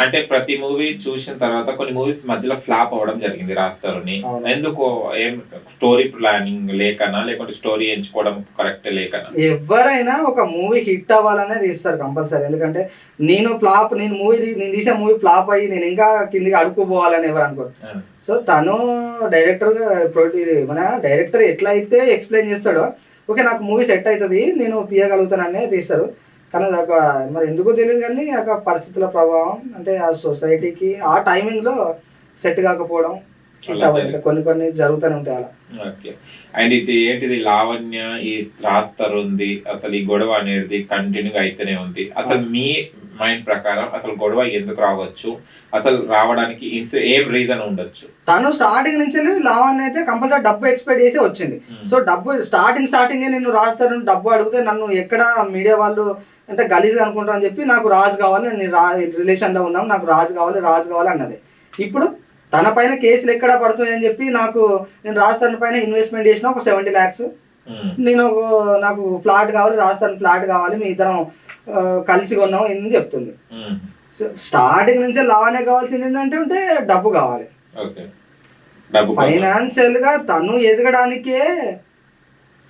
అంటే ప్రతి మూవీ చూసిన తర్వాత కొన్ని మూవీస్ మధ్యలో ఫ్లాప్ అవ్వడం జరిగింది రాజ్ తరుణ్. ఎందుకు? ఏం స్టోరీ ప్లానింగ్ లేకనా, లేకుంటే స్టోరీ ఎంచుకోవడం కరెక్ట్ లేకనా? ఎవరైనా ఒక మూవీ హిట్ అవ్వాలనే తీస్తారు కంపల్సరీ. ఎందుకంటే నేను తీసే మూవీ ఫ్లాప్ అయ్యి నేను ఇంకా కిందికి అడుక్కుపోవాలని ఎవరు అనుకోరు. సో తను డైరెక్టర్గా మన డైరెక్టర్ ఎట్లా అయితే ఎక్స్ప్లెయిన్ చేస్తాడో, ఓకే నాకు మూవీ సెట్ అవుతుంది నేను తీయగలుగుతాననే తీస్తారు. కానీ అది ఒక మరి ఎందుకో తెలియదు కానీ ఒక పరిస్థితుల ప్రభావం, అంటే ఆ సొసైటీకి ఆ టైమింగ్లో సెట్ కాకపోవడం కొన్ని జరుగుతూనే ఉంటాయి అలా. ఓకే. అండ్ ఇది ఏంటిది లావణ్య ఈ రాజ్ తరుణ్ది అసలు ఈ గొడవ అనేది కంటిన్యూగా అయితేనే ఉంది. అసలు మీ మైండ్ ప్రకారం అసలు గొడవ ఎందుకు రావచ్చు, అసలు రావడానికి ఏం రీజన్ ఉండొచ్చు? తను స్టార్టింగ్ నుంచి లావణ్య అయితే కంపల్సరీ డబ్బు ఎక్స్పెక్ట్ చేసి వచ్చింది. సో డబ్బు స్టార్టింగే నేను రాజ్ తరుణ్ డబ్బు అడిగితే నన్ను ఎక్కడ మీడియా వాళ్ళు అంటే గలీజ్గా అనుకుంటారు అని చెప్పి నాకు రాజు కావాలి, నేను రిలేషన్లో ఉన్నాం, నాకు రాజు కావాలి అన్నది. ఇప్పుడు తన పైన కేసులు ఎక్కడ పడుతుంది అని చెప్పి నేను రాజ్ తరుణ్ పైన ఇన్వెస్ట్మెంట్ చేసిన ఒక 70 lakhs, నాకు ఫ్లాట్ కావాలి, రాజ్ తరుణ్ ఫ్లాట్ కావాలి, మీ ఇద్దరం కలిసి కొన్నాం అని చెప్తుంది. స్టార్టింగ్ నుంచే లావనే కావాల్సింది ఏంటంటే డబ్బు కావాలి. ఫైనాన్షియల్ గా తను ఎదగడానికే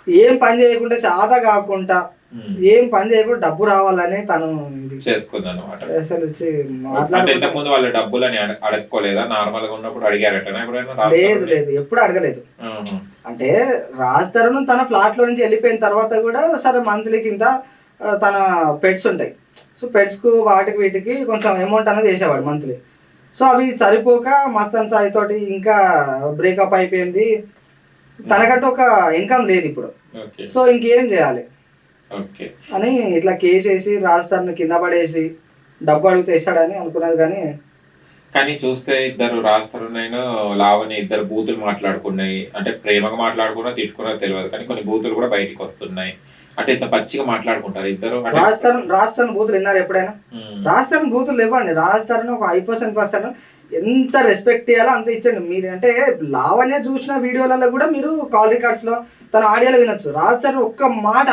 ఏం పని చేయకుండా చాత కాకుండా ఏం పని చేయకుండా డబ్బు రావాలని తను చేసుకుంది అన్నమాట. ఇంతకుముందు వాళ్ళు డబ్బులని అడగలేదా? నార్మల్ గా ఉన్నప్పుడు అడిగారట? లేదు ఎప్పుడు అడగలేదు. అంటే రాజ్ తరుణ్ తన ఫ్లాట్ లో నుంచి వెళ్ళిపోయిన తర్వాత కూడా సరే మంత్లీ కింద తన పెట్స్ ఉంటాయి. సో పెట్స్ కు వాటికి వీటికి కొంచెం అమౌంట్ అనేది వేసేవాడు మంత్లీ. సో అవి సరిపోక మస్తన్ సాయి తోటి ఇంకా బ్రేకప్ అయిపోయింది. తనకంటూ ఒక ఇన్కమ్ లేదు ఇప్పుడు. సో ఇంకేం చేయాలి అని ఇట్లా కేసేసి రాజ్ తరుణ్ కింద పడేసి డబ్బు అడిగితే ఇస్తాడని అనుకున్నది. కానీ చూస్తే ఇద్దరు రాజ్ తరుణ్ అయినా లావణ్య ఇద్దరు బూతులు మాట్లాడుకున్నాయి. అంటే ప్రేమగా మాట్లాడుకున్నా తిట్టుకున్నా తెలియదు, కానీ కొన్ని బూతులు కూడా బయటికి వస్తున్నాయి. అంటే ఇంత పచ్చిగా మాట్లాడుకుంటారు ఇద్దరు. రాజ్ తరుణ్ బూతులు విన్నారు ఎప్పుడైనా? రాజ్ తరుణ్ బూతులు ఇవ్వండి. రాజ్ తరుణ్ ఒక 5% ఎంత రెస్పెక్ట్ ఇవ్వాలో అంత ఇచ్చండి. మీరు అంటే లావణ్య చూసిన వీడియోలలో కూడా మీరు కాల్ రికార్డ్స్ లో తన ఆడియోలో వినొచ్చు. రాజ్ తరుణ్ ఒక్క మాట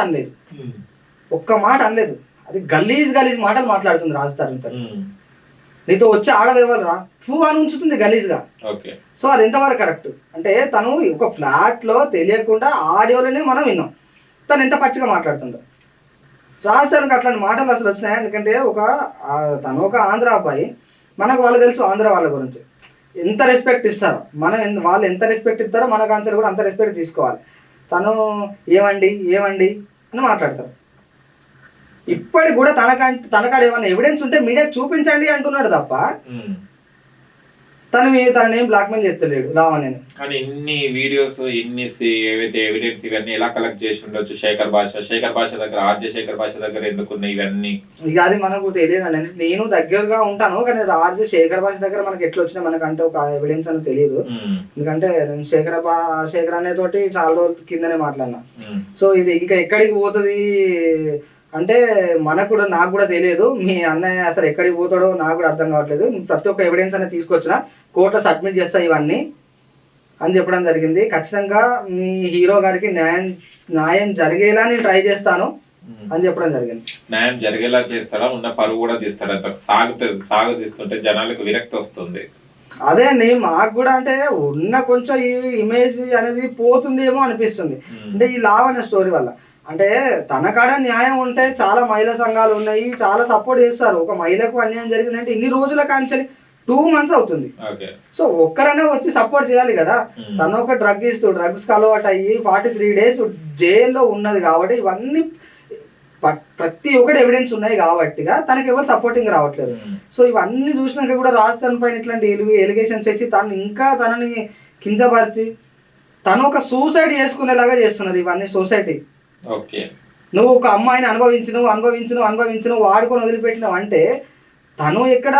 అనలేదు. అది గలీజ్ మాటలు మాట్లాడుతుంది రాజ్ తరుణ్. నీతో వచ్చి ఆడదేవాళ్ళు రా పువ్వు అని ఉంచుతుంది గలీజ్గా. సో అది ఎంతవరకు కరెక్ట్? అంటే తను ఒక ఫ్లాట్ లో తెలియకుండా ఆడియోలోనే మనం విన్నాం తను ఎంత పచ్చిగా మాట్లాడుతుందో. రాజ్ తరుణ్కి అట్లాంటి మాటలు అసలు వచ్చినాయి. ఎందుకంటే తను ఒక ఆంధ్ర అబ్బాయి, మనకు వాళ్ళు తెలుసు ఆంధ్ర వాళ్ళ గురించి ఎంత రెస్పెక్ట్ ఇస్తారో, వాళ్ళు ఎంత రెస్పెక్ట్ ఇస్తారో మనకు ఆన్సర్ కూడా అంత రెస్పెక్ట్ తీసుకోవాలి. తను ఏమండి అని మాట్లాడతారు. ఇప్పటికి కూడా తనకాడ ఏమైనా ఎవిడెన్స్ ఉంటే మీడియాకి చూపించండి అంటున్నాడు తప్ప తన ఏం బ్లాక్మెయిల్ చేస్తలేడు లావణ్యని. కానీ ఇన్ని వీడియోస్ ఏవైతే ఎవిడెన్స్ ఇవన్నీ ఎలా కలెక్ట్ చేసి ఉండొచ్చు? శేఖర్ భాష దగ్గర, ఆర్జే శేఖర్ భాష దగ్గర ఎందుకున్నాయి ఇవన్నీ? ఇక అది మనకు తెలియదండి. నేను దగ్గరగా ఉంటాను కానీ ఆర్జే శేఖర్ భాష దగ్గర మనకి ఎట్లా వచ్చినా మనకంటే ఒక ఎవిడెన్స్ అని తెలియదు. ఎందుకంటే నేను శేఖర్ అనే తోటి చాలా రోజుల కిందనే మాట్లాడినా. సో ఇది ఇంకా ఎక్కడికి పోతుంది అంటే నాకు కూడా తెలియదు. మీ అన్నయ్య అసలు ఎక్కడికి పోతాడో నాకు కూడా అర్థం కావట్లేదు. ప్రతి ఒక్క ఎవిడెన్స్ అనేది తీసుకొచ్చిన కోర్టులో సబ్మిట్ చేస్తా ఇవన్నీ అని చెప్పడం జరిగింది. ఖచ్చితంగా మీ హీరో గారికి న్యాయం జరిగేలా నేను ట్రై చేస్తాను అని చెప్పడం జరిగింది. న్యాయం జరిగేలా చేస్తాడా? ఉన్న పరువు కూడా తీస్తాడా? సాగదీస్తుంటే జనాలకు విరక్తి వస్తుంది. అదే అండి, మాకు కూడా అంటే ఉన్న కొంచెం ఈ ఇమేజ్ అనేది పోతుందేమో అనిపిస్తుంది. అంటే ఈ లావణ్య స్టోరీ వల్ల. అంటే తన కాడ న్యాయం ఉంటే చాలా మహిళా సంఘాలు ఉన్నాయి, చాలా సపోర్ట్ చేస్తారు. ఒక మహిళకు అన్యాయం జరిగిందంటే ఇన్ని రోజుల కాంచెలి 2 months అవుతుంది. సో ఒక్కరనే వచ్చి సపోర్ట్ చేయాలి కదా. తను ఒక డ్రగ్స్ అలవాటు అయ్యి 43 days జైల్లో ఉన్నది కాబట్టి ఇవన్నీ ప్రతి ఒక్కటి ఎవిడెన్స్ ఉన్నాయి కాబట్టి తనకి ఎవరు సపోర్టింగ్ రావట్లేదు. సో ఇవన్నీ చూసినాక కూడా రాజ్ తరుణ్ పైన ఇట్లాంటి ఎలిగేషన్స్ ఇచ్చి తనని కించపరిచి తను ఒక సూసైడ్ చేసుకునేలాగా చేస్తున్నారు ఇవన్నీ సొసైటీ. నువ్వు ఒక అమ్మాయిని అనుభవించను వాడుకొని వదిలిపెట్టినావు అంటే తను ఎక్కడ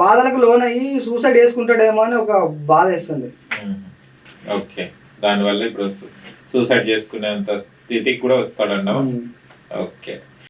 బాధలకు లోనయ్యి సూసైడ్ చేసుకుంటాడేమో అని ఒక బాధ వేస్తుంది. ఓకే, దానివల్ల ఇప్పుడు సూసైడ్ చేసుకునేంత స్థితికి కూడా వస్తాడన్నావు. ఓకే.